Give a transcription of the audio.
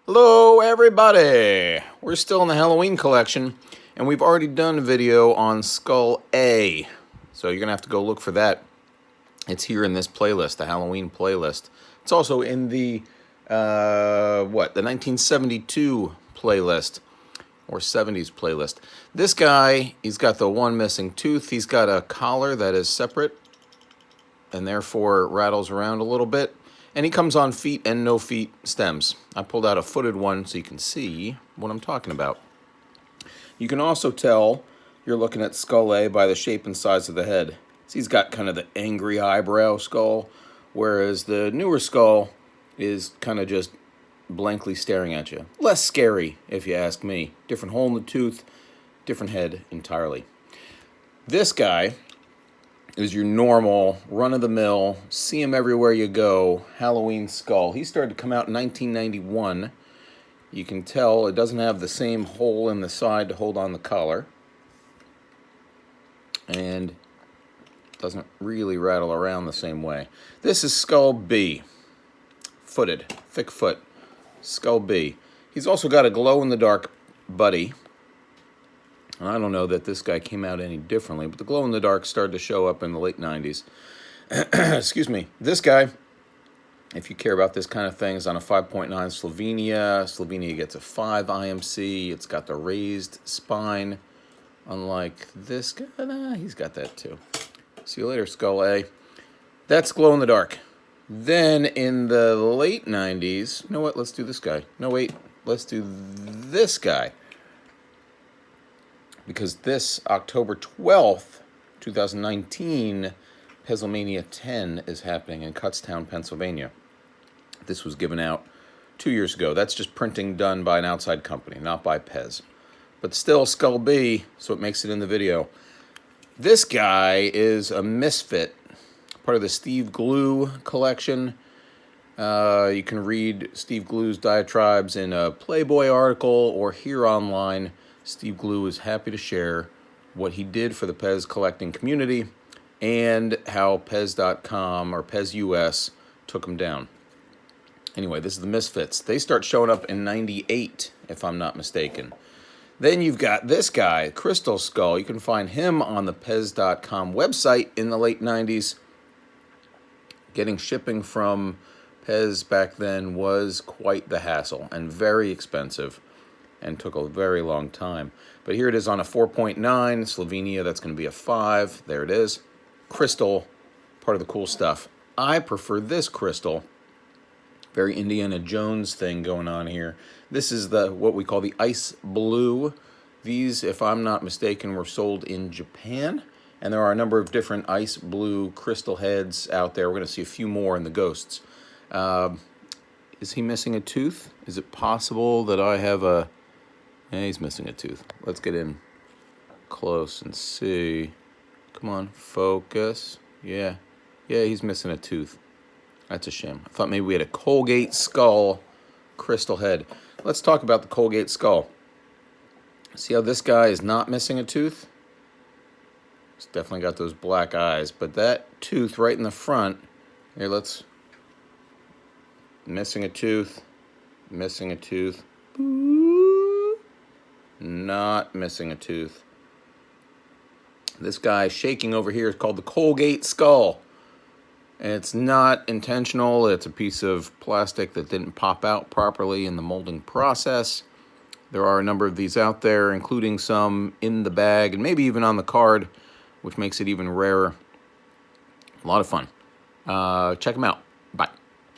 Hello everybody! We're still in the Halloween collection and we've already done a video on Skull A. So you're going to have to go look for that. It's here in this playlist, the Halloween playlist. It's also in the 1972 playlist or 70s playlist. This guy, he's got the one missing tooth. He's got a collar that is separate and therefore rattles around a little bit. And he comes on feet and no feet stems. I pulled out a footed one so you can see what I'm talking about. You can also tell you're looking at Skull A by the shape and size of the head. So he's got kind of the angry eyebrow skull, whereas the newer skull is kind of just blankly staring at you. Less scary, if you ask me. Different hole in the tooth, different head entirely. This guy is your normal, run-of-the-mill, see him everywhere you go, Halloween skull. He started to come out in 1991. You can tell it doesn't have the same hole in the side to hold on the collar. And doesn't really rattle around the same way. This is Skull B. Footed, thick foot. Skull B. He's also got a glow-in-the-dark buddy. I don't know that this guy came out any differently, but the glow-in-the-dark started to show up in the late 90s. Excuse me. This guy, if you care about this kind of thing, is on a 5.9 Slovenia. Slovenia gets a 5 IMC. It's got the raised spine. Unlike this guy, he's got that too. See you later, Skull A. That's glow-in-the-dark. Then in the late 90s, you know what? Let's do this guy. No, wait. Let's do this guy. Because this October 12th, 2019, PEZmania 10 is happening in Kutztown, Pennsylvania. This was given out 2 years ago. That's just printing done by an outside company, not by PEZ. But still Skull B, so it makes it in the video. This guy is a misfit, part of the Steve Glue collection. You can read Steve Glue's diatribes in a Playboy article or here online. Steve Glue is happy to share what he did for the PEZ collecting community and how PEZ.com or PEZ US took him down. Anyway, this is the Misfits. They start showing up in 98, if I'm not mistaken. Then you've got this guy, Crystal Skull. You can find him on the PEZ.com website in the late 90s. Getting shipping from PEZ back then was quite the hassle and very expensive. And took a very long time. But here it is on a 4.9. Slovenia, that's going to be a 5. There it is. Crystal, part of the cool stuff. I prefer this crystal. Very Indiana Jones thing going on here. This is the what we call the ice blue. These, if I'm not mistaken, were sold in Japan. And there are a number of different ice blue crystal heads out there. We're going to see a few more in the ghosts. Is he missing a tooth? Is it possible that I have a... Yeah, he's missing a tooth. Let's get in close and see. Come on, focus. Yeah, he's missing a tooth. That's a shame. I thought maybe we had a Colgate Skull crystal head. Let's talk about the Colgate Skull. See how this guy is not missing a tooth? He's definitely got those black eyes, but that tooth right in the front, here, let's... Missing a tooth. Missing a tooth. Not missing a tooth. This guy shaking over here is called the Colgate Skull. And it's not intentional. It's a piece of plastic that didn't pop out properly in the molding process. There are a number of these out there, including some in the bag and maybe even on the card, which makes it even rarer. A lot of fun. Check them out.